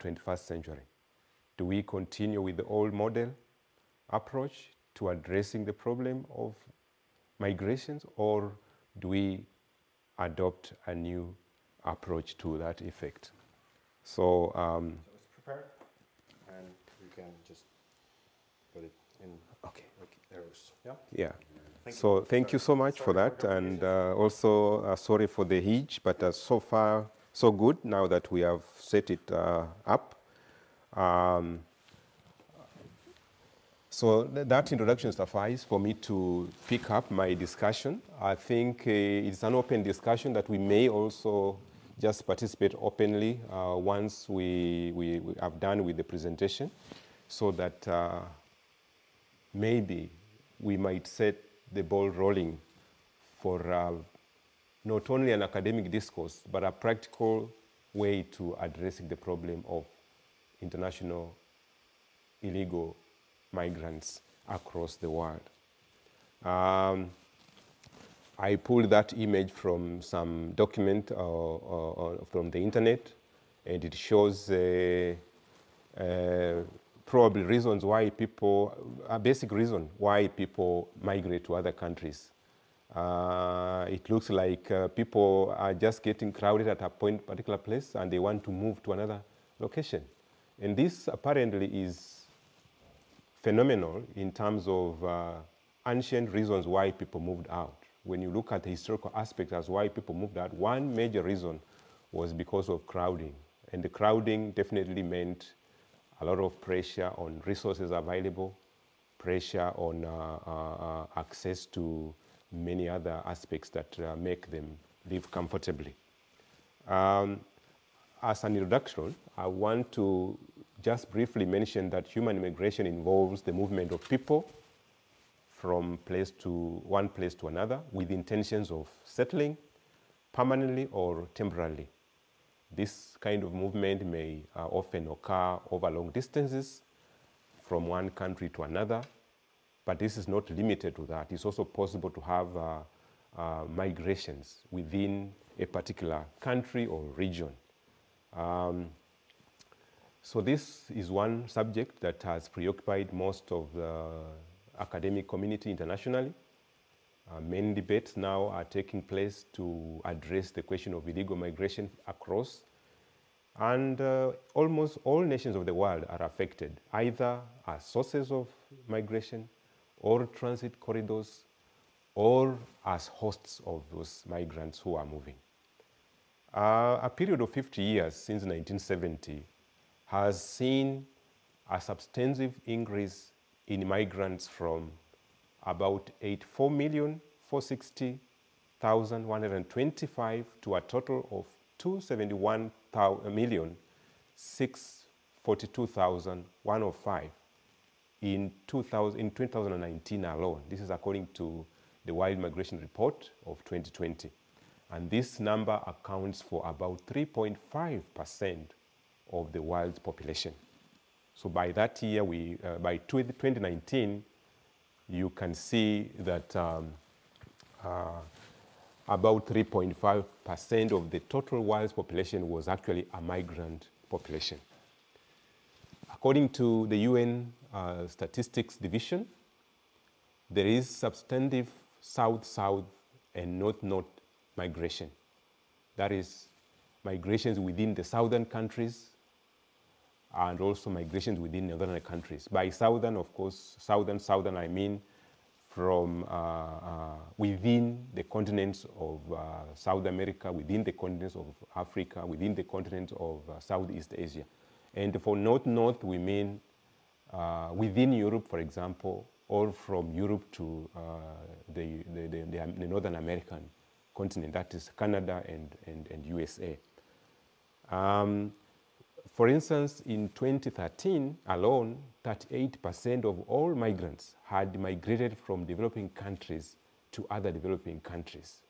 21st century? Do we continue with the old model approach to addressing the problem of migrations, or do we adopt a new approach to that effect? So, it's prepared, and you can just put it in arrows. Yeah. Yeah. Thank you so much for that, and also sorry for the hitch, but so far so good. Now that we have set it up. So that introduction suffices for me to pick up my discussion. I think it's an open discussion that we may also just participate openly once we have done with the presentation, so that maybe we might set the ball rolling for not only an academic discourse, but a practical way to addressing the problem of international illegal migrants across the world. I pulled that image from some document from the internet, and it shows probably reasons why people, a basic reason why people migrate to other countries. It looks like people are just getting crowded at a particular place, and they want to move to another location. And this apparently is phenomenal in terms of ancient reasons why people moved out. When you look at the historical aspect as why people moved out, one major reason was because of crowding. And the crowding definitely meant a lot of pressure on resources available, pressure on access to many other aspects that make them live comfortably. As an introduction, I want to just briefly mention that human immigration involves the movement of people from one place to another with intentions of settling permanently or temporarily. This kind of movement may often occur over long distances from one country to another, but this is not limited to that. It's also possible to have migrations within a particular country or region. So this is one subject that has preoccupied most of the academic community internationally. Many debates now are taking place to address the question of illegal migration across. And almost all nations of the world are affected, either as sources of migration or transit corridors, or as hosts of those migrants who are moving. A period of 50 years since 1970 has seen a substantive increase in migrants from about 84,460,125 to a total of 271,642,105 in 2019 alone. This is according to the Wild Migration Report of 2020. And this number accounts for about 3.5% of the world's population. So by that year, by 2019, you can see that about 3.5% of the total world's population was actually a migrant population. According to the UN Statistics Division, there is substantive south-south and north-north migration. That is, migrations within the southern countries and also migrations within northern countries. By southern, of course, southern, I mean from within the continents of South America, within the continents of Africa, within the continent of Southeast Asia. And for north-north, we mean within Europe, for example, or from Europe to the Northern American continent, that is Canada and USA. For instance, in 2013 alone, 38% of all migrants had migrated from developing countries to other developing countries.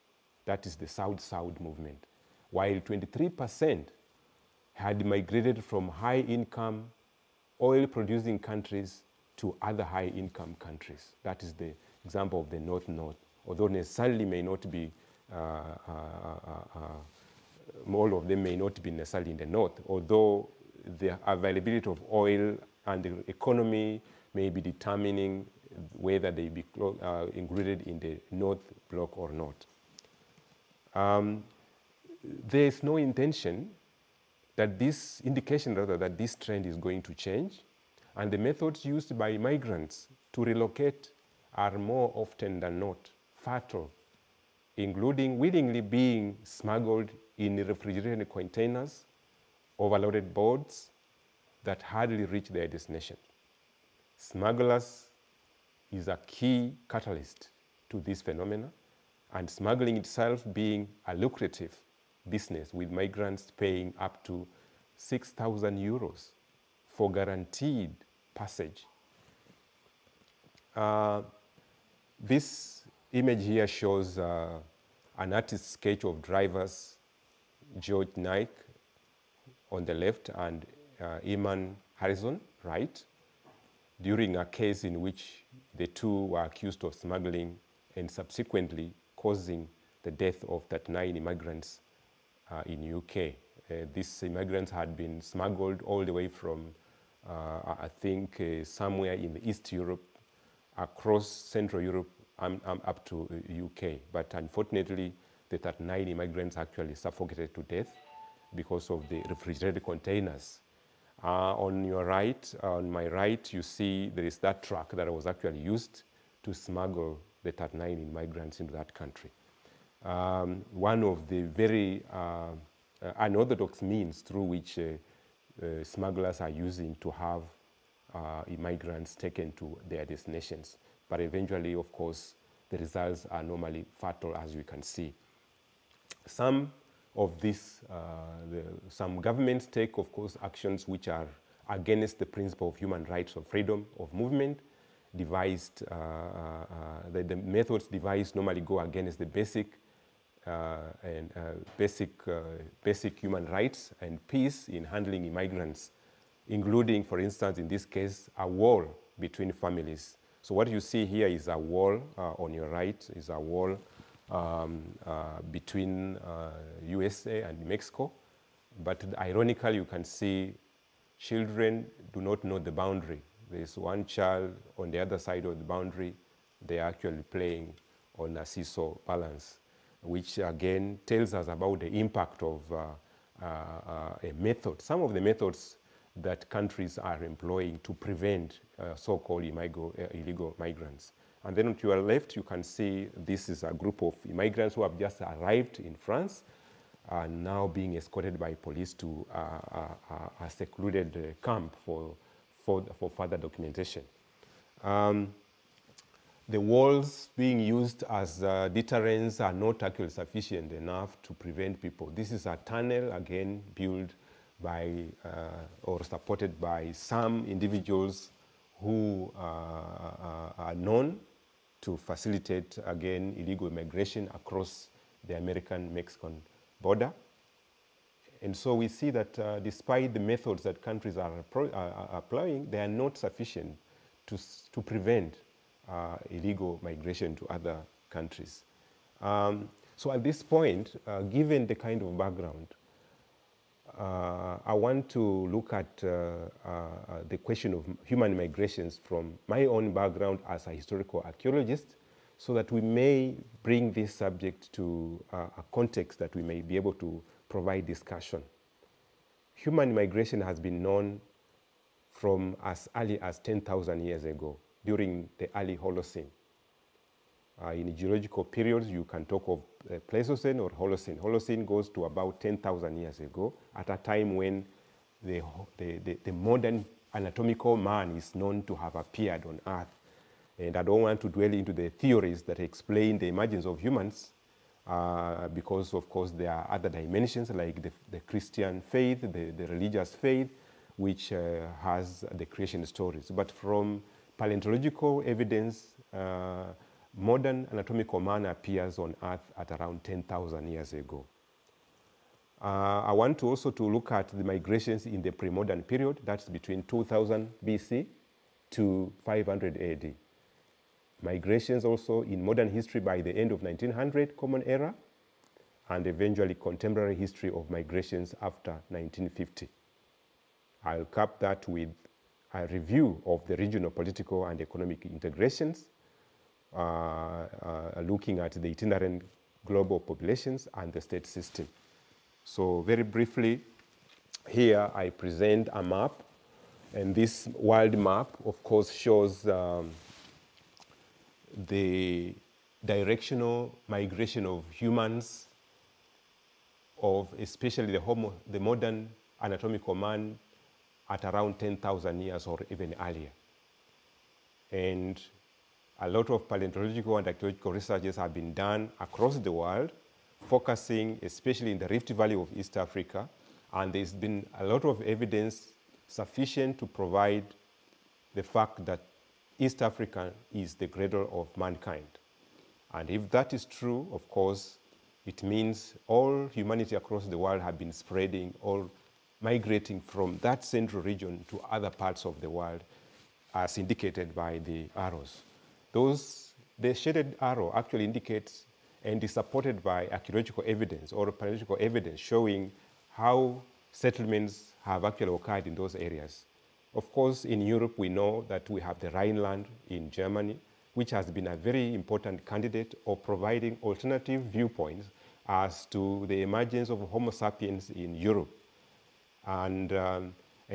That is the South-South movement. While 23% had migrated from high-income oil-producing countries to other high-income countries. That is the example of the North-North, although necessarily may not be all of them may not be necessarily in the north, although the availability of oil and the economy may be determining whether they be included in the North Block or not. There is no intention that this indication, rather, that this trend is going to change, and the methods used by migrants to relocate are more often than not fatal, including willingly being smuggled in refrigerated containers, overloaded boats that hardly reach their destination. Smugglers is a key catalyst to this phenomena, and smuggling itself being a lucrative business, with migrants paying up to 6,000 euros for guaranteed passage. This image here shows an artist's sketch of drivers, George Nike on the left and Iman Harrison, right, during a case in which the two were accused of smuggling and subsequently causing the death of 39 immigrants in UK. These immigrants had been smuggled all the way from, I think, somewhere in East Europe, across Central Europe, up to UK. But unfortunately, the 39 immigrants actually suffocated to death because of the refrigerated containers. On your right, on my right, you see there is that truck that was actually used to smuggle the 39 immigrants into that country. One of the very unorthodox means through which smugglers are using to have immigrants taken to their destinations. But eventually, of course, the results are normally fatal, as you can see. Some of this, some governments take, of course, actions which are against the principle of human rights or freedom of movement. Devised, the methods devised normally go against the basic basic human rights and peace in handling immigrants, including, for instance, in this case, a wall between families. So what you see here is a wall on your right, is a wall between USA and Mexico. But ironically, you can see children do not know the boundary. There's one child on the other side of the boundary. They're actually playing on a seesaw balance, which again tells us about the impact of a method, some of the methods that countries are employing to prevent so-called illegal migrants. And then to your left, you can see this is a group of immigrants who have just arrived in France and now being escorted by police to a secluded camp for further documentation. The walls being used as deterrents are not actually sufficient enough to prevent people. This is a tunnel, again, built by or supported by some individuals who are known to facilitate, again, illegal immigration across the American-Mexican border. And so we see that despite the methods that countries are applying, they are not sufficient to prevent illegal migration to other countries. So at this point, given the kind of background, I want to look at the question of human migrations from my own background as a historical archaeologist, so that we may bring this subject to a context that we may be able to provide discussion. Human migration has been known from as early as 10,000 years ago, during the early Holocene. In geological periods, you can talk of Pleistocene or Holocene. Holocene goes to about 10,000 years ago, at a time when the modern anatomical man is known to have appeared on Earth. And I don't want to dwell into the theories that explain the emergence of humans, because, of course, there are other dimensions like the Christian faith, the religious faith, which has the creation stories. But from paleontological evidence, modern anatomical man appears on Earth at around 10,000 years ago. I want to also to look at the migrations in the pre-modern period, that's between 2000 BC to 500 AD. Migrations also in modern history by the end of 1900 Common Era, and eventually contemporary history of migrations after 1950. I'll cap that with a review of the regional political and economic integrations, looking at the itinerant global populations and the state system. So very briefly, here I present a map, and this world map, of course, shows the directional migration of humans, of especially the modern anatomical man at around 10,000 years or even earlier. And a lot of paleontological and archaeological researches have been done across the world, focusing especially in the Rift Valley of East Africa, and there's been a lot of evidence sufficient to provide the fact that East Africa is the cradle of mankind. And if that is true, of course, it means all humanity across the world have been spreading or migrating from that central region to other parts of the world, as indicated by the arrows. The shaded arrow actually indicates and is supported by archaeological evidence or paleontological evidence showing how settlements have actually occurred in those areas. Of course, in Europe, we know that we have the Rhineland in Germany, which has been a very important candidate of providing alternative viewpoints as to the emergence of Homo sapiens in Europe. And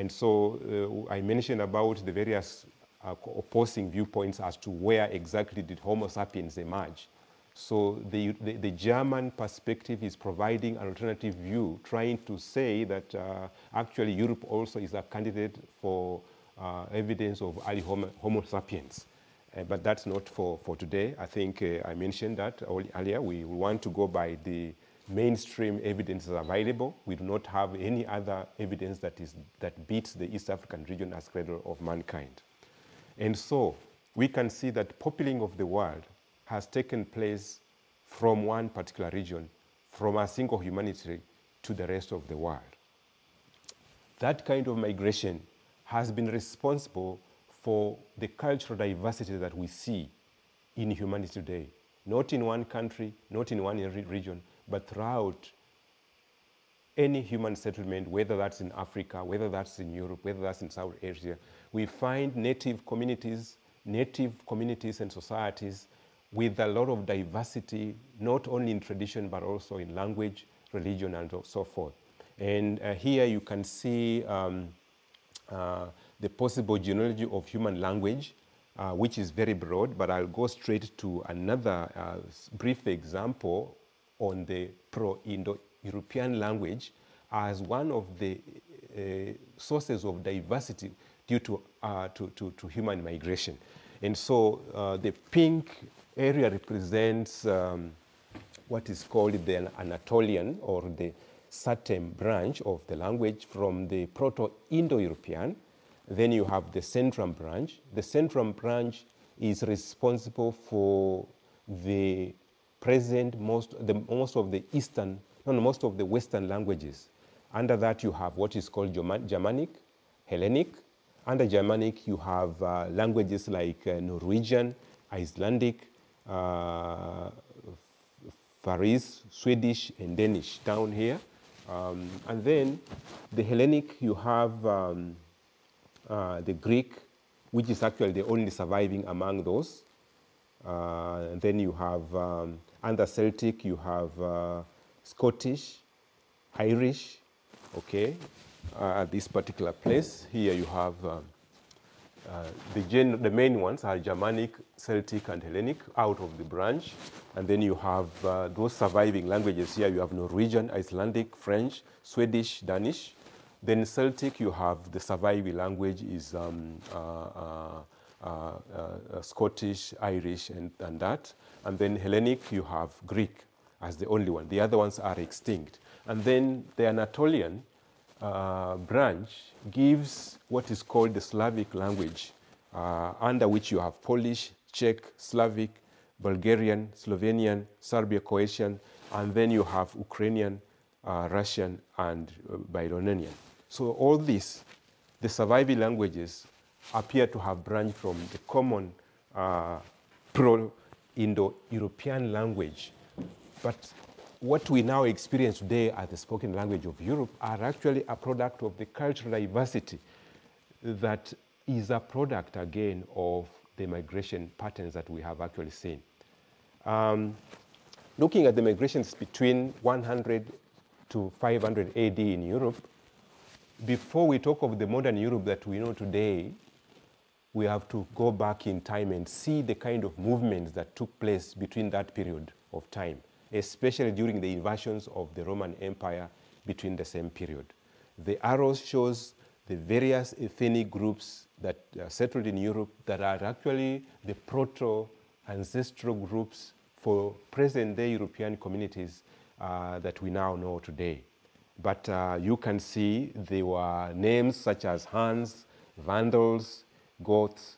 so I mentioned about the various opposing viewpoints as to where exactly did Homo sapiens emerge. So the German perspective is providing an alternative view, trying to say that actually Europe also is a candidate for evidence of early Homo sapiens. But that's not for today. I think I mentioned that earlier. We want to go by the mainstream evidence available. We do not have any other evidence that beats the East African region as cradle of mankind. And so we can see that populating of the world has taken place from one particular region, from a single humanity to the rest of the world. That kind of migration has been responsible for the cultural diversity that we see in humanity today, not in one country, not in one region, but throughout any human settlement, whether that's in Africa, whether that's in Europe, whether that's in South Asia. We find native communities and societies with a lot of diversity, not only in tradition, but also in language, religion, and so forth. And here you can see the possible genealogy of human language, which is very broad, but I'll go straight to another brief example on the Pro-Indo-European language as one of the sources of diversity due to human migration. And so the pink area represents what is called the Anatolian or the Satem branch of the language from the Proto-Indo-European. Then you have the Centrum branch. The Centrum branch is responsible for the present most of the Western languages. Under that you have what is called Germanic, Hellenic. Under Germanic you have languages like Norwegian, Icelandic, Faroese, Swedish, and Danish down here. And then the Hellenic, you have the Greek, which is actually the only surviving among those. And then you have, under Celtic, you have Scottish, Irish, okay, at this particular place. Here you have the main ones are Germanic, Celtic, and Hellenic out of the branch. And then you have those surviving languages here. You have Norwegian, Icelandic, French, Swedish, Danish. Then Celtic, you have the surviving language is Scottish, Irish, and that. And then Hellenic, you have Greek as the only one. The other ones are extinct. And then the Anatolian branch gives what is called the Slavic language, under which you have Polish, Czech, Slavic, Bulgarian, Slovenian, Serbia-Croatian, and then you have Ukrainian, Russian, and Babylonian. So all these, the surviving languages, appear to have branched from the common Pro-Indo-European language. But what we now experience today as the spoken language of Europe are actually a product of the cultural diversity that is a product, again, of the migration patterns that we have actually seen. Looking at the migrations between 100 to 500 AD in Europe, before we talk of the modern Europe that we know today, we have to go back in time and see the kind of movements that took place between that period of time, especially during the invasions of the Roman Empire between the same period. The arrows shows the various ethnic groups that are settled in Europe that are actually the proto-ancestral groups for present-day European communities that we now know today. But you can see there were names such as Huns, Vandals, Goths,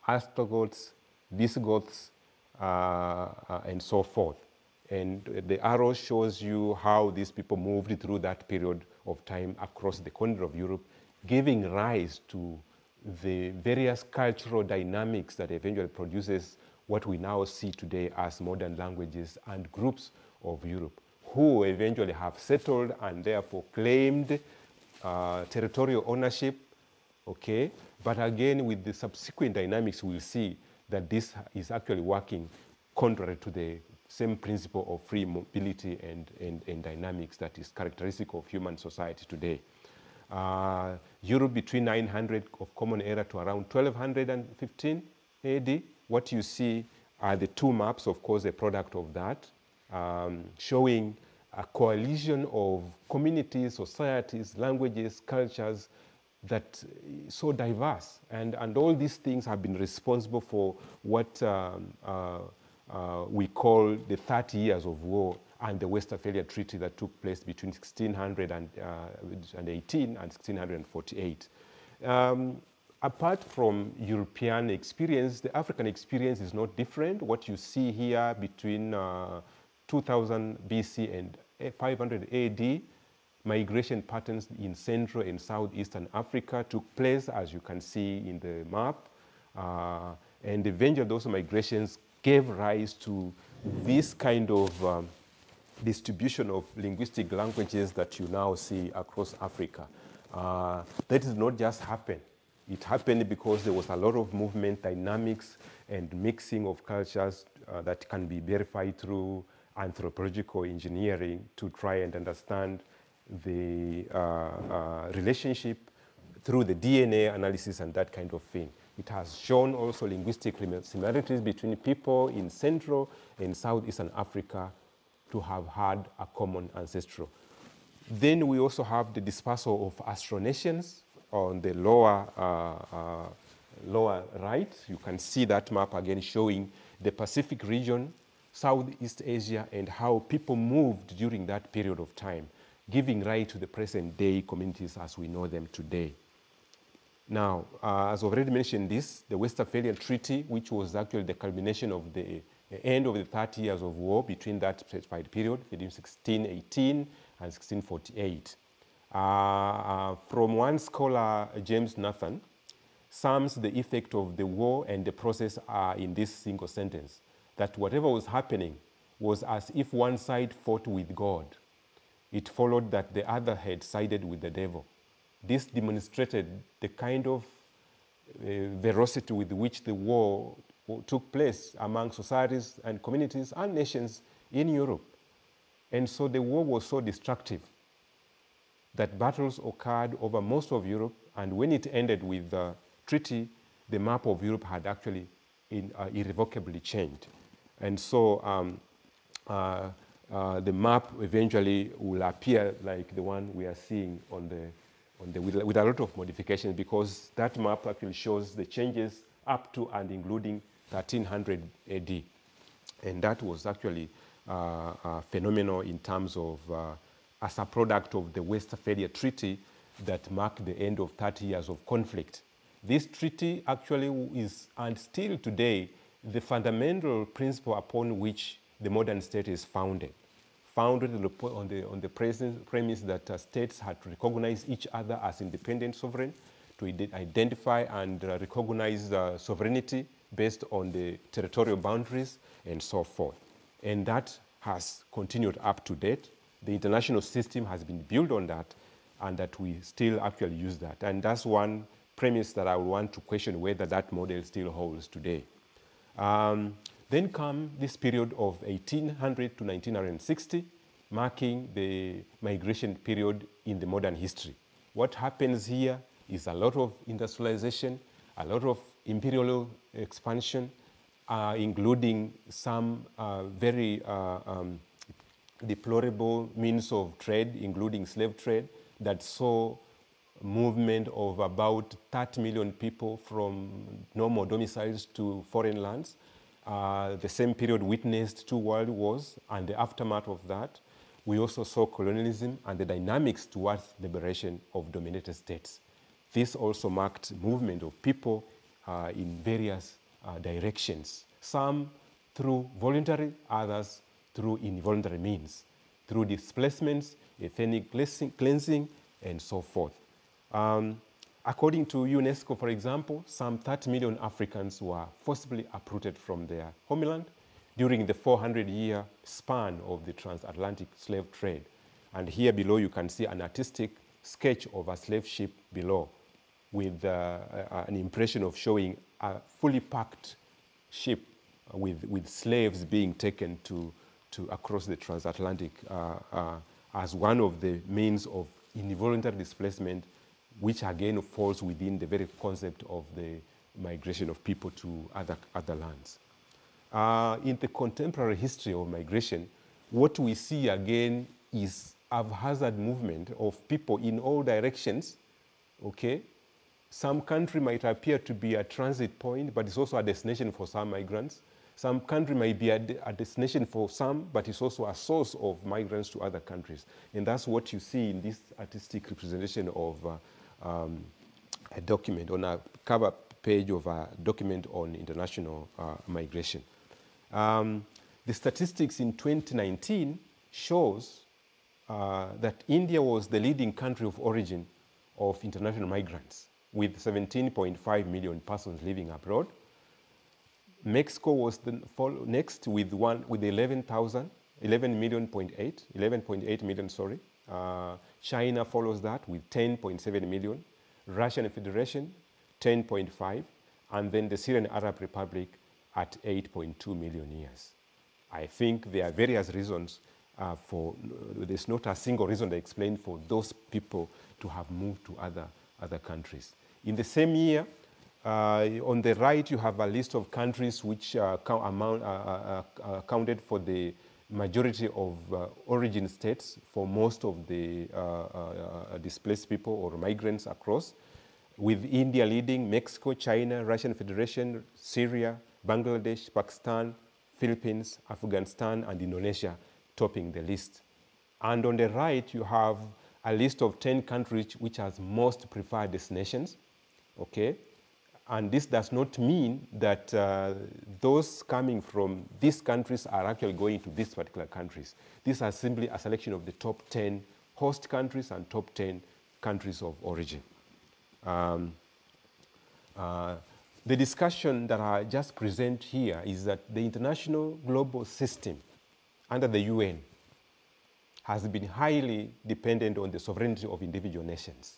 Ostrogoths, Visigoths, and so forth. And the arrow shows you how these people moved through that period of time across the continent of Europe, giving rise to the various cultural dynamics that eventually produces what we now see today as modern languages and groups of Europe, who eventually have settled and therefore claimed territorial ownership, okay? But again, with the subsequent dynamics, we'll see that this is actually working contrary to the same principle of free mobility and dynamics that is characteristic of human society today. Europe between 900 of Common Era to around 1215 AD. What you see are the two maps, of course, a product of that, showing a coalition of communities, societies, languages, cultures that is so diverse. And all these things have been responsible for what we call the 30 years of war and the Westphalia Treaty that took place between 1618 and 1648. Apart from European experience, the African experience is not different. What you see here between 2000 BC and 500 AD, migration patterns in Central and Southeastern Africa took place, as you can see in the map. And eventually those migrations gave rise to this kind of distribution of linguistic languages that you now see across Africa. That did not just happen. It happened because there was a lot of movement, dynamics, and mixing of cultures that can be verified through anthropological engineering to try and understand the relationship through the DNA analysis and that kind of thing. It has shown also linguistic similarities between people in Central and Southeastern Africa to have had a common ancestral. Then we also have the dispersal of astronations on the lower right. You can see that map again showing the Pacific region, Southeast Asia, and how people moved during that period of time, giving rise to the present day communities as we know them today. Now, as already mentioned the Westphalian Treaty, which was actually the culmination of the end of the 30 years of war between that specified period, between 1618 and 1648. From one scholar, James Nathan, sums the effect of the war and the process in this single sentence, that whatever was happening was as if one side fought with God. It followed that the other had sided with the devil. This demonstrated the kind of ferocity with which the war took place among societies and communities and nations in Europe. And so the war was so destructive that battles occurred over most of Europe, and when it ended with the treaty, the map of Europe had actually irrevocably changed. And so the map eventually will appear like the one we are seeing with a lot of modifications, because that map actually shows the changes up to and including 1300 AD. And that was actually phenomenal in terms of as a product of the Westphalia Treaty that marked the end of 30 years of conflict. This treaty actually is, and still today, the fundamental principle upon which the modern state is founded on the premise that states had to recognize each other as independent sovereign, to identify and recognize sovereignty based on the territorial boundaries and so forth. And that has continued up to date. The international system has been built on that, and that we still actually use that. And that's one premise that I would want to question whether that model still holds today. Then come this period of 1800 to 1960, marking the migration period in the modern history. What happens here is a lot of industrialization, a lot of imperial expansion, including some very deplorable means of trade, including slave trade, that saw movement of about 30 million people from normal domiciles to foreign lands. The same period witnessed 2 world wars, and the aftermath of that, we also saw colonialism and the dynamics towards liberation of dominated states. This also marked movement of people in various directions, some through voluntary, others through involuntary means, through displacements, ethnic cleansing, and so forth. According to UNESCO, for example, some 30 million Africans were forcibly uprooted from their homeland during the 400-year span of the transatlantic slave trade. And here below you can see an artistic sketch of a slave ship below with an impression of showing a fully packed ship with slaves being taken to across the transatlantic as one of the means of involuntary displacement, which again falls within the very concept of the migration of people to other lands. In the contemporary history of migration, what we see again is a haphazard movement of people in all directions, okay? Some country might appear to be a transit point, but it's also a destination for some migrants. Some country might be a destination for some, but it's also a source of migrants to other countries. And that's what you see in this artistic representation of a document, on a cover page of a document on international migration. The statistics in 2019 shows that India was the leading country of origin of international migrants, with 17.5 million persons living abroad. Mexico was next with 11.8 million, sorry. China follows that with 10.7 million. Russian Federation, 10.5, and then the Syrian Arab Republic at 8.2 million years. I think there are various reasons there's not a single reason to explain for those people to have moved to other countries. In the same year, on the right, you have a list of countries which counted for the majority of origin states for most of the displaced people or migrants across, with India leading, Mexico, China, Russian Federation, Syria, Bangladesh, Pakistan, Philippines, Afghanistan, and Indonesia topping the list. And on the right, you have a list of 10 countries which has most preferred destinations, okay? And this does not mean that those coming from these countries are actually going to these particular countries. These are simply a selection of the top 10 host countries and top 10 countries of origin. The discussion that I just present here is that the international global system under the UN has been highly dependent on the sovereignty of individual nations.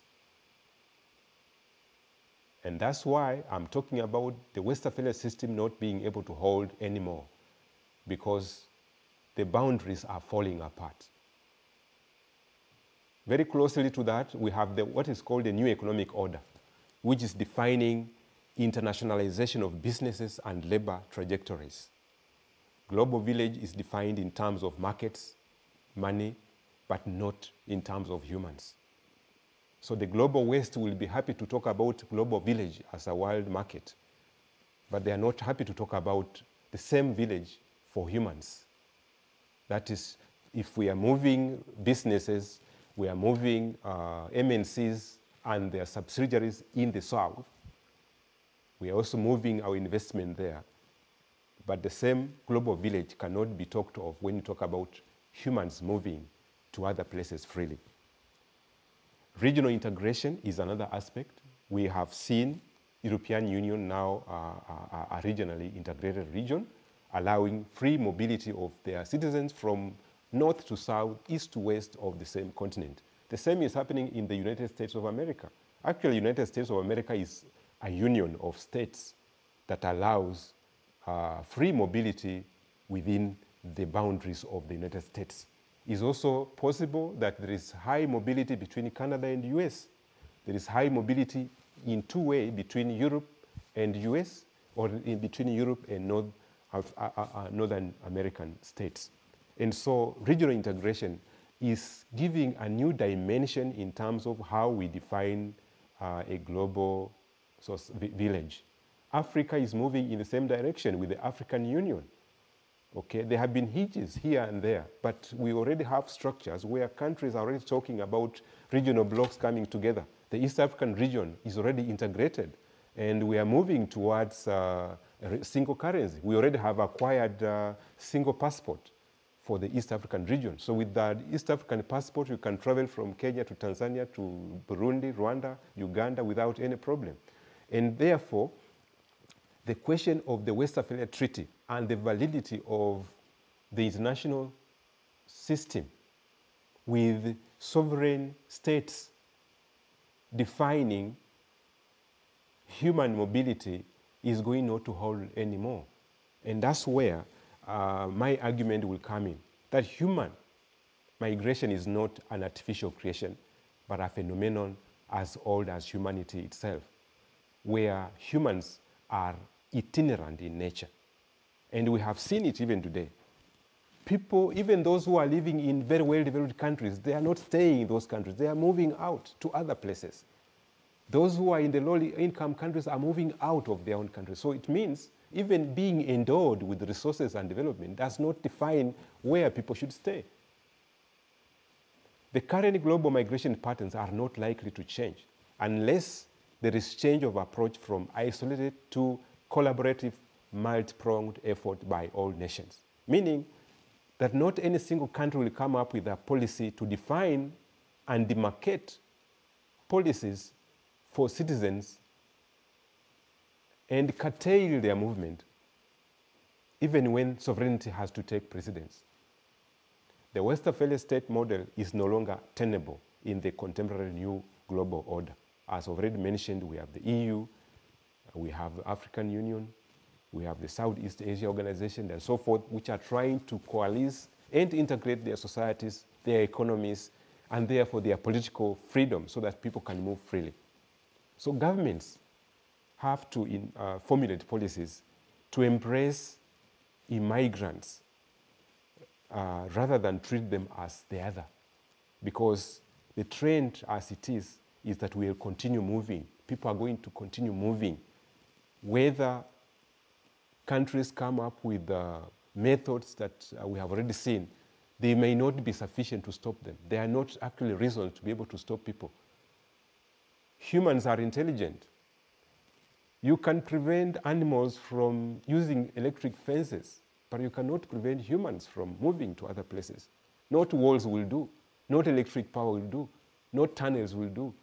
And that's why I'm talking about the Westphalia system not being able to hold anymore, because the boundaries are falling apart. Very closely to that, we have what is called the new economic order, which is defining internationalization of businesses and labor trajectories. Global village is defined in terms of markets, money, but not in terms of humans. So the global West will be happy to talk about global village as a world market, but they are not happy to talk about the same village for humans. That is, if we are moving businesses, we are moving MNCs and their subsidiaries in the South, we are also moving our investment there. But the same global village cannot be talked of when you talk about humans moving to other places freely. Regional integration is another aspect. We have seen European Union now a regionally integrated region, allowing free mobility of their citizens from north to south, east to west of the same continent. The same is happening in the United States of America. Actually, United States of America is a union of states that allows free mobility within the boundaries of the United States. It's also possible that there is high mobility between Canada and the US. There is high mobility in two-way between Europe and US, or in between Europe and Northern American states. And so regional integration is giving a new dimension in terms of how we define a global village. Africa is moving in the same direction with the African Union. Okay, there have been hitches here and there, but we already have structures where countries are already talking about regional blocks coming together. The East African region is already integrated, and we are moving towards a single currency. We already have acquired single passport for the East African region. So with the East African passport, you can travel from Kenya to Tanzania to Burundi, Rwanda, Uganda without any problem. And therefore, the question of the Westphalia Treaty and the validity of the international system with sovereign states defining human mobility is going not to hold anymore. And that's where my argument will come in, that human migration is not an artificial creation, but a phenomenon as old as humanity itself, where humans are itinerant in nature. And we have seen it even today. People, even those who are living in very well-developed countries, they are not staying in those countries. They are moving out to other places. Those who are in the low-income countries are moving out of their own countries. So it means even being endowed with resources and development does not define where people should stay. The current global migration patterns are not likely to change unless there is change of approach from isolated to collaborative, multi-pronged effort by all nations. Meaning that not any single country will come up with a policy to define and demarcate policies for citizens and curtail their movement, even when sovereignty has to take precedence. The Westphalia state model is no longer tenable in the contemporary new global order. As already mentioned, we have the EU, we have the African Union, we have the Southeast Asia Organization, and so forth, which are trying to coalesce and integrate their societies, their economies, and therefore their political freedom so that people can move freely. So governments have to formulate policies to embrace immigrants rather than treat them as the other. Because the trend as it is that we will continue moving. People are going to continue moving. Whether countries come up with methods that we have already seen, they may not be sufficient to stop them. They are not actually reasons to be able to stop people. Humans are intelligent. You can prevent animals from using electric fences, but you cannot prevent humans from moving to other places. Not walls will do, not electric power will do, not tunnels will do.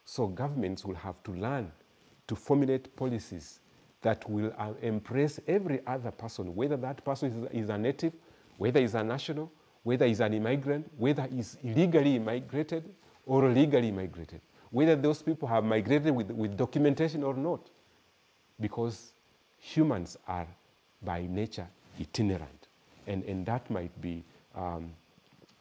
So governments will have to learn to formulate policies that will embrace every other person, whether that person is a native, whether he's a national, whether he's an immigrant, whether he's illegally immigrated or legally immigrated, whether those people have migrated with documentation or not, because humans are by nature itinerant. And that might be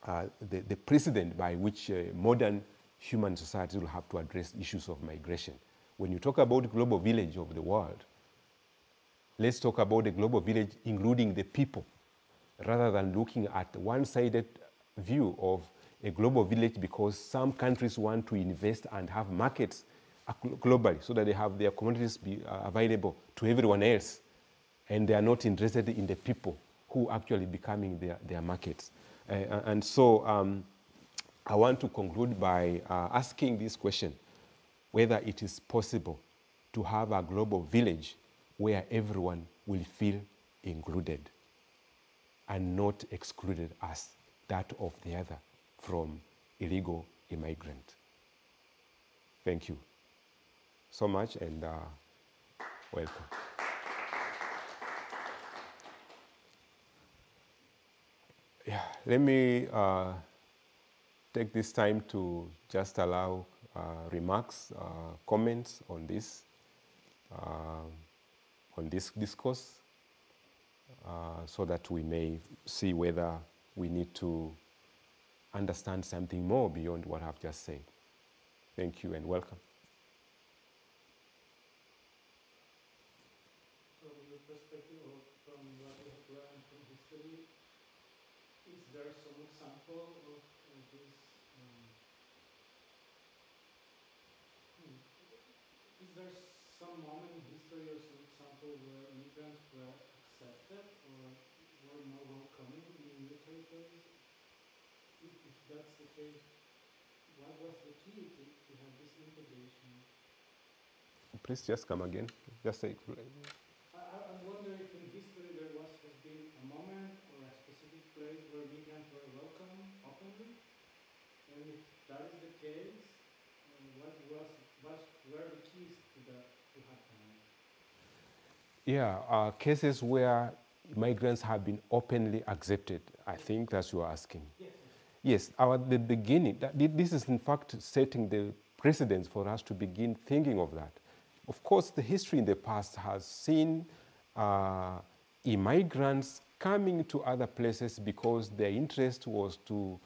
the precedent by which modern human societies will have to address issues of migration. When you talk about global village of the world, let's talk about the global village including the people, rather than looking at one-sided view of a global village because some countries want to invest and have markets globally so that they have their commodities be available to everyone else, and they are not interested in the people who actually becoming their markets. And so I want to conclude by asking this question, whether it is possible to have a global village where everyone will feel included and not excluded as that of the other from illegal immigrant. Thank you so much, and welcome. Yeah, let me take this time to just allow remarks, comments on this discourse, so that we may see whether we need to understand something more beyond what I've just said. Thank you and welcome. From your perspective, or from what you have learned from history, is there some example of this? Is there some moment in history or some example where migrants were accepted or were more welcoming in new territories? If that's the case, what was the key to have this integration? Please just come again. Just say. I'm wondering if in history there has been a moment or a specific place where migrants were welcome openly, and if that is the case, what were the keys to that to happen? Yeah, cases where migrants have been openly accepted. I think that's what you're asking. Yes. Yes, the beginning. This is in fact setting the precedence for us to begin thinking of that. Of course, the history in the past has seen immigrants coming to other places because their interest was to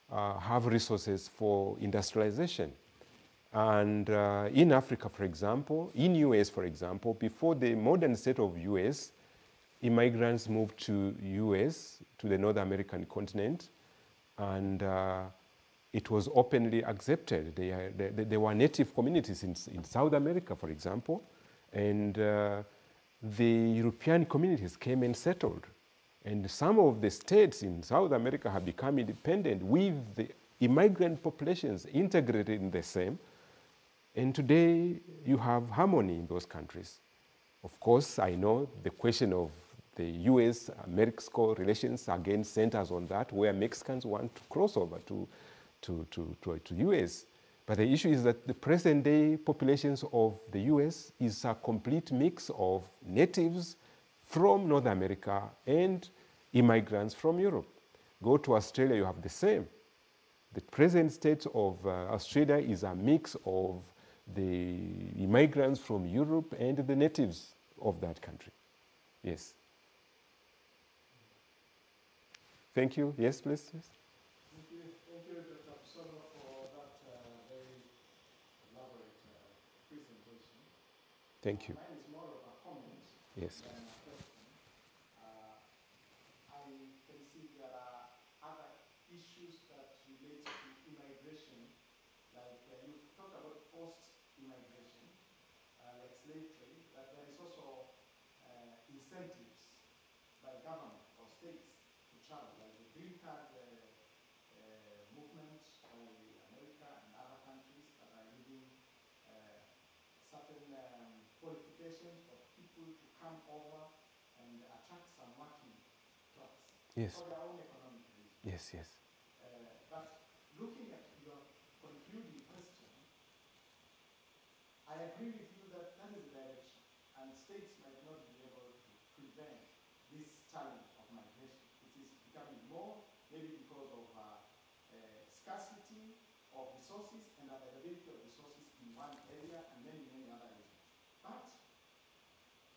have resources for industrialization. And in Africa, for example, in US, for example, before the modern state of US, immigrants moved to US, to the North American continent, and it was openly accepted. There were native communities in South America, for example, and the European communities came and settled. And some of the states in South America have become independent with the immigrant populations integrated in the same. And today you have harmony in those countries. Of course, I know the question of the US-Mexico relations again centers on that, where Mexicans want to cross over to US. But the issue is that the present day populations of the US is a complete mix of natives from North America and immigrants from Europe. Go to Australia, you have the same. The present state of Australia is a mix of the immigrants from Europe and the natives of that country. Yes. Thank you. Yes, please. Yes. Thank you, Dr. Busolo, for that very elaborate presentation. Thank you. Mine is more of a comment Yes. than a question. I can see there are other issues that relate to immigration, like you've talked about forced immigration, like slave trade, that there is also incentives by government or states to travel, like the green card movement by America and other countries that are giving certain qualifications for people to come over and attract some working class Yes. for their own economic reasons. Yes, yes. But looking at your concluding question, I agree with you that that is the direction, and states might not be able to prevent this challenge of migration. It is becoming more, maybe because of scarcity of resources and availability of resources in one area and many, many other reasons. But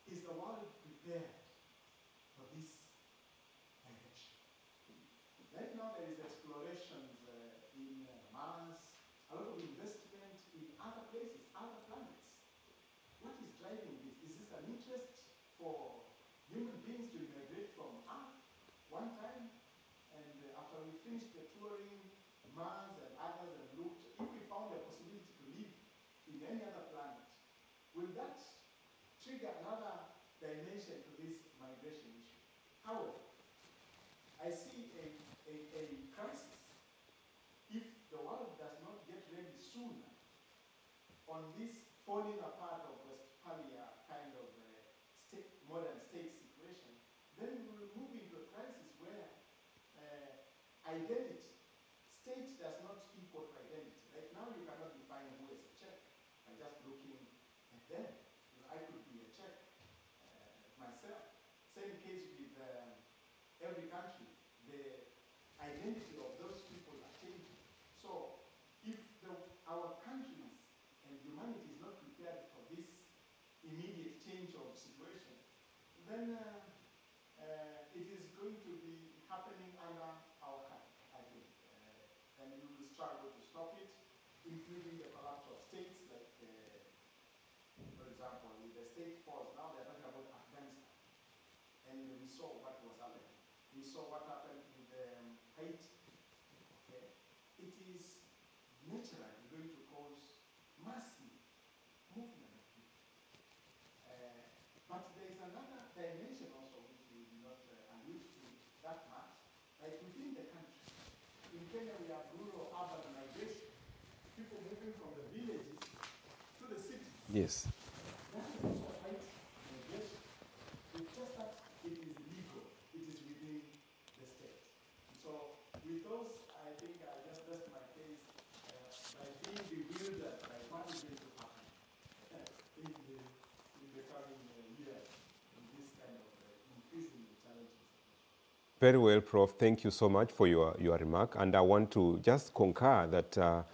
is the world prepared for this direction? Right now there is explorations in Mars, a lot of investment in other places, other planets. What is driving this? Is this an interest for human beings to immigrate from Earth one time? And after we finish the touring Mars and others and looked, if we found a possibility to live in any other planet, will that trigger another dimension to this migration issue? However, I see a crisis if the world does not get ready sooner on this falling apart of Westphalia kind of modern state situation, then we will move into a crisis where identity, state does not equal to identity. Right now you cannot define who is a Czech by just looking at them. You know, I could be a Czech myself. Same case with every country. The immediate change of situation, then it is going to be happening under our hand, I think. And we will struggle to stop it, including the collapse of states, like, for example, with the state force, now they're talking about Afghanistan. And we saw what was happening. We saw what happened with Haiti. Okay? It is naturally going to cause massive movement of people. But there is another dimension also which we do not allude to that much, like within the country. In Kenya, we have rural-urban migration, people moving from the villages to the cities. Yes. That is also a right migration. It's just that it is legal. It is within the state. So with those, I think I just rest my case by being bewildered by what is going to happen in the coming years in this kind of increasingly challenging situation. Very well, Prof. Thank you so much for your remark. And I want to just concur that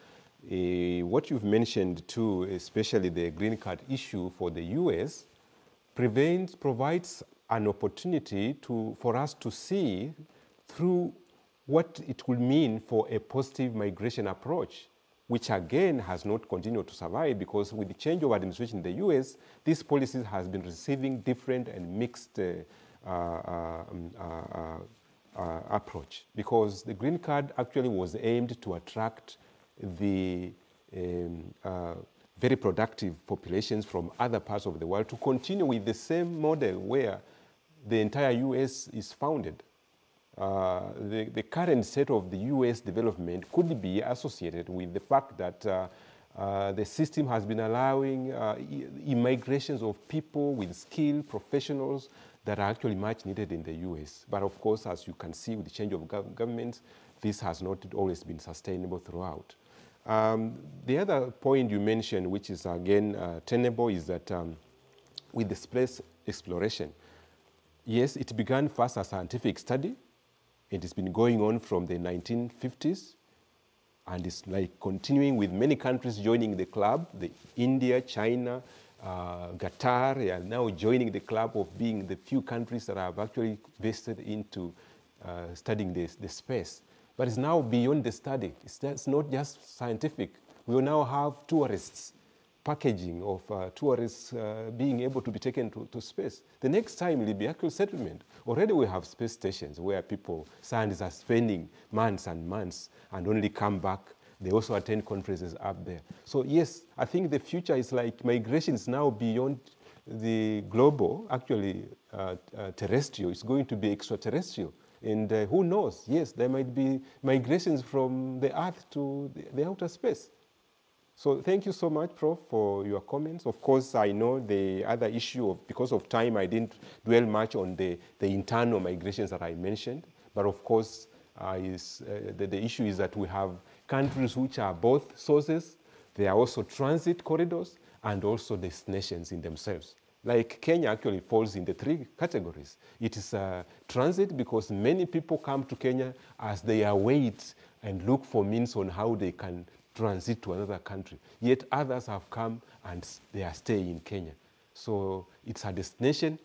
what you've mentioned too, especially the green card issue for the US, provides an opportunity for us to see through what it will mean for a positive migration approach, which again has not continued to survive because with the change of administration in the US, these policies has been receiving different and mixed approach, because the green card actually was aimed to attract the very productive populations from other parts of the world to continue with the same model where the entire US is founded. The current state of the US development could be associated with the fact that the system has been allowing immigrations of people with skilled professionals that are actually much needed in the US. But of course, as you can see with the change of government, this has not always been sustainable throughout. The other point you mentioned, which is again tenable, is that with the space exploration, yes, it began first as a scientific study. It has been going on from the 1950s, and it's like continuing with many countries joining the club. India, China, Qatar, they are now joining the club of being the few countries that have actually vested into studying the space. But it's now beyond the study. It's not just scientific. We will now have tourists, packaging of tourists being able to be taken to space. The next time will be actual settlement. Already we have space stations where scientists are spending months and months and only come back. They also attend conferences up there. So yes, I think the future is like migration is now beyond the global, actually terrestrial. It's going to be extraterrestrial. And who knows? Yes, there might be migrations from the Earth to the outer space. So thank you so much, Prof, for your comments. Of course, I know the other issue of, because of time, I didn't dwell much on the internal migrations that I mentioned. But of course, the issue is that we have countries which are both sources. They are also transit corridors and also destinations in themselves. Like Kenya actually falls in the three categories. It is transit because many people come to Kenya as they await and look for means on how they can transit to another country. Yet others have come and they are staying in Kenya. So it's a destination,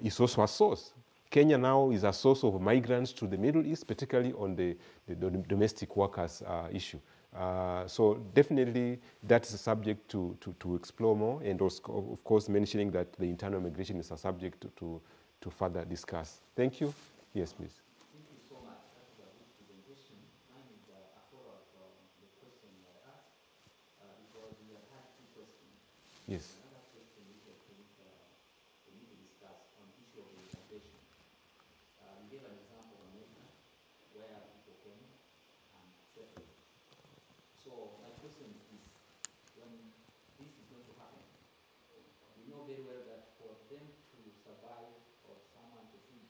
it's also a source. Kenya now is a source of migrants to the Middle East, particularly on the domestic workers issue. So definitely that's a subject to explore more, and also, of course, mentioning that the internal migration is a subject to further discuss. Thank you. Yes, please. Thank you so much. That was a good presentation. Mine is a follow-up from the question I asked, because we have had two questions. Yes. Another question which I think we need to discuss on the issue of immigration. You gave an example of America, where people came and settled. So my question is this: when this is going to happen, we know very well that for them to survive or someone to feel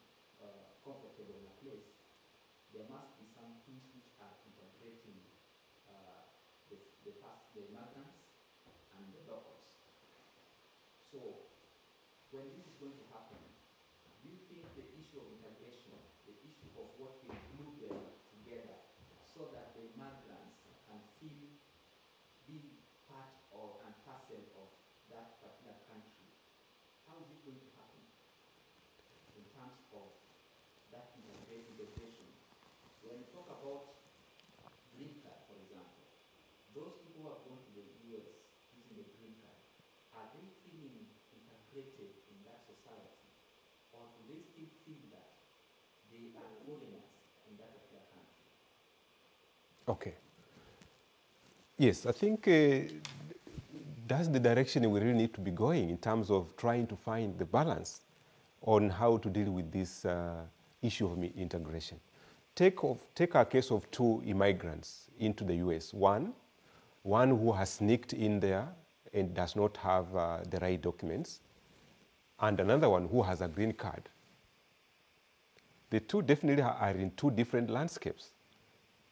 comfortable in a place, there must be some things which are integrating the migrants and the locals. So when this is going to happen, do you think the issue of integration, the issue of what we glue them together so that the migrants can feel be part of and parcel of that particular country going to happen in terms of that integration? When you talk about green card, for example, those people who have gone to the US using the green card, are they feeling integrated in that society, or do they still feel that they are foreigners in that particular country? Okay. Yes, I think that's the direction we really need to be going in terms of trying to find the balance on how to deal with this issue of integration. Take a case of two immigrants into the US. One who has sneaked in there and does not have the right documents, and another one who has a green card. The two definitely are in two different landscapes.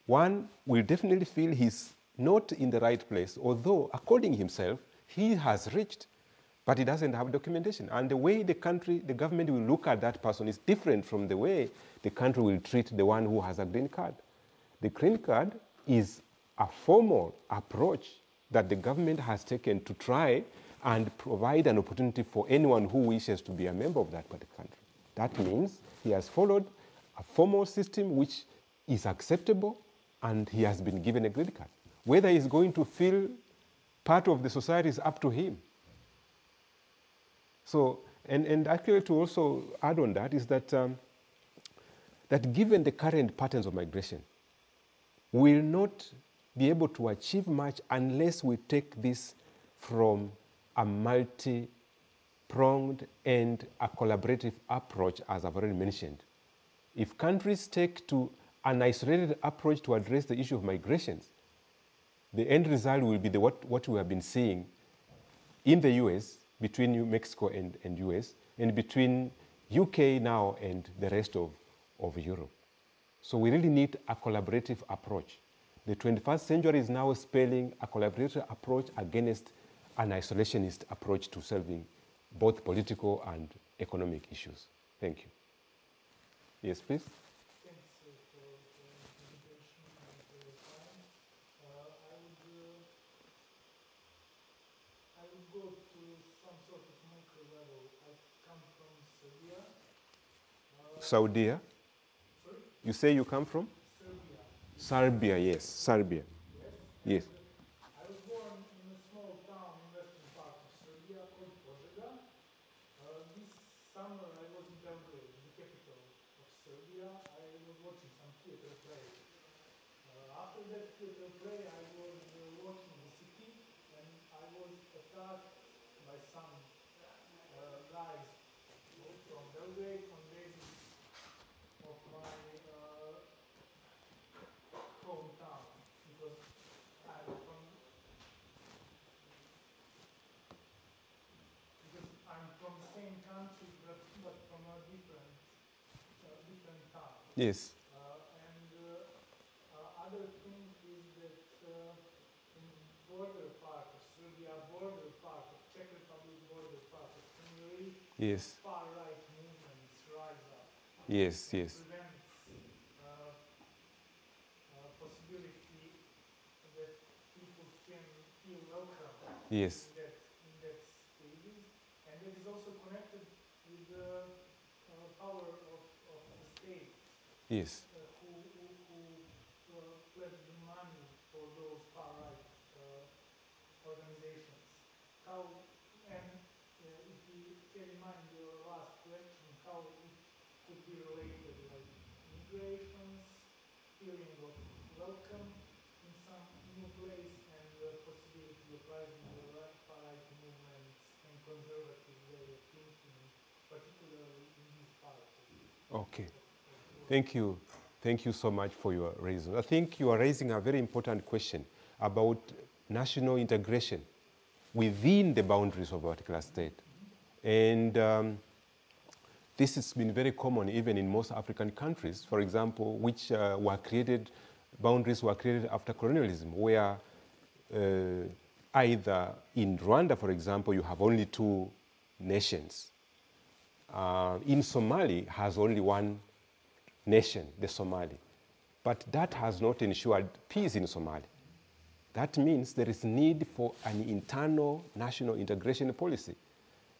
One will definitely feel he's not in the right place, although according to himself, he has reached, but he doesn't have documentation. And the way the government will look at that person is different from the way the country will treat the one who has a green card. The green card is a formal approach that the government has taken to try and provide an opportunity for anyone who wishes to be a member of that particular country. That means he has followed a formal system which is acceptable, and he has been given a green card. Whether he's going to feel part of the society is up to him. So, and actually to also add on that is that, that given the current patterns of migration, we will not be able to achieve much unless we take this from a multi-pronged and a collaborative approach, as I've already mentioned. If countries take to an isolated approach to address the issue of migrations, the end result will be what we have been seeing in the US, between New Mexico and US, and between UK now and the rest of Europe. So we really need a collaborative approach. The 21st century is now spelling a collaborative approach against an isolationist approach to solving both political and economic issues. Thank you. Yes, please. Thanks for the presentation and for your time. I would go to some sort of micro level. I come from Serbia. Saudi? Sorry? You say you come from? Serbia. Serbia, yes. Serbia. Yes. Yes. I was born in a small town in western part of Serbia called Požega. This summer I was in Belgrade, the capital of Serbia. I was watching some theater play. After that theater play, I was walking the city, and I was attacked by some guys from Belgrade on basis of my hometown, because I'm from the same country, but from a different town. Yes. Other thing is that in border part of Serbia, border part of Czech Republic, border part of Hungary, Yes. far-right movements rise up. Yes, yes. Prevents possibility that people can feel welcome. Yes. In that stages, and it is also connected with the power of the state. Yes. Who pledged the money for those far-right organizations. If you have in mind your last question, how it could be related, like migrations, feeling of welcome in some new place, and the possibility of rising the far-right movements and conservative way of thinking, particularly in this part. Okay. Thank you. Thank you so much for your reason. I think you are raising a very important question about national integration within the boundaries of a particular state. And this has been very common even in most African countries, for example, which boundaries were created after colonialism, where either in Rwanda, for example, you have only two nations. In Somali has only one nation, the Somali. But that has not ensured peace in Somalia. That means there is need for an internal national integration policy.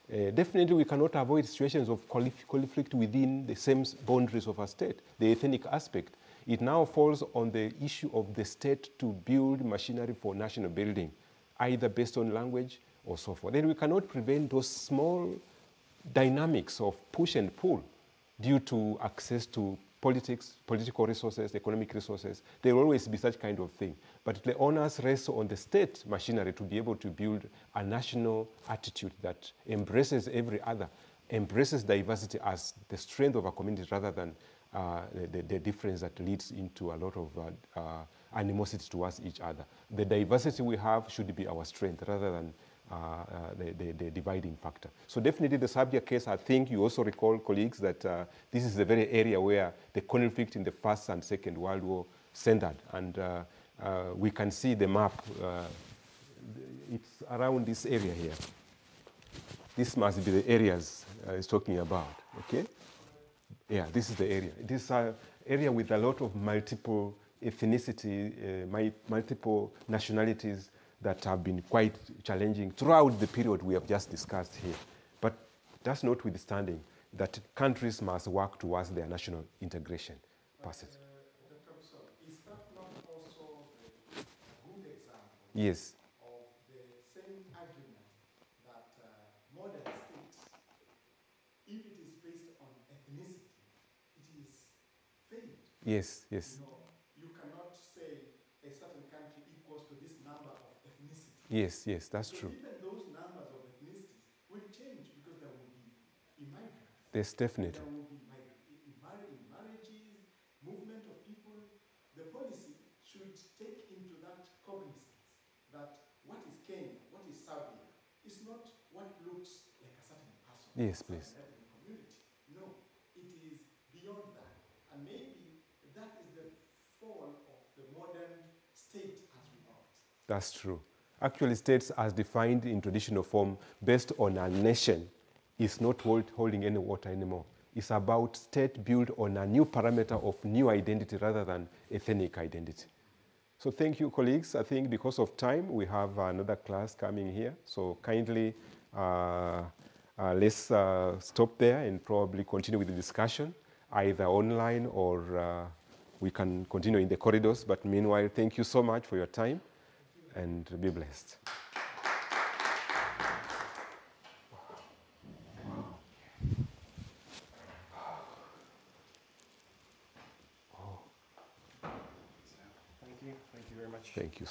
Definitely, we cannot avoid situations of conflict within the same boundaries of a state, the ethnic aspect. It now falls on the issue of the state to build machinery for national building, either based on language or so forth. Then we cannot prevent those small dynamics of push and pull due to access to politics, political resources, economic resources. There will always be such kind of thing. But the onus rests on the state machinery to be able to build a national attitude that embraces every other, embraces diversity as the strength of a community rather than the difference that leads into a lot of animosity towards each other. The diversity we have should be our strength rather than the dividing factor. So definitely the Serbia case, I think you also recall, colleagues, that this is the very area where the conflict in the First and Second World War centered. And we can see the map. It's around this area here. This must be the areas it's talking about, okay? Yeah, this is the area. This is an area with a lot of multiple ethnicity, multiple nationalities that have been quite challenging throughout the period we have just discussed here. But that's notwithstanding that countries must work towards their national integration process. Dr. Busolo, is that not also a good example Yes. of the same argument that modern states, if it is based on ethnicity, it is failed? Yes, yes. You know, you cannot say a certain country equals to this number of ethnicities. Yes, yes, that's Because true. even those numbers of ethnicities will change because there will be immigrants. Yes, definitely. There will be marriages, movement of people. The policy should take into that cognizance that what is Kenya, what is Serbia, is not what looks like a certain person. Yes, please. Certain ethnic community. No, it is beyond that. And maybe that is the fall of the modern state as we know it. That's true. Actually, states as defined in traditional form based on a nation is not holding any water anymore. It's about state built on a new parameter of new identity rather than ethnic identity. So thank you, colleagues. I think because of time, we have another class coming here. So kindly, let's stop there and probably continue with the discussion, either online or we can continue in the corridors. But meanwhile, thank you so much for your time and be blessed. Thank you very much. Thank you.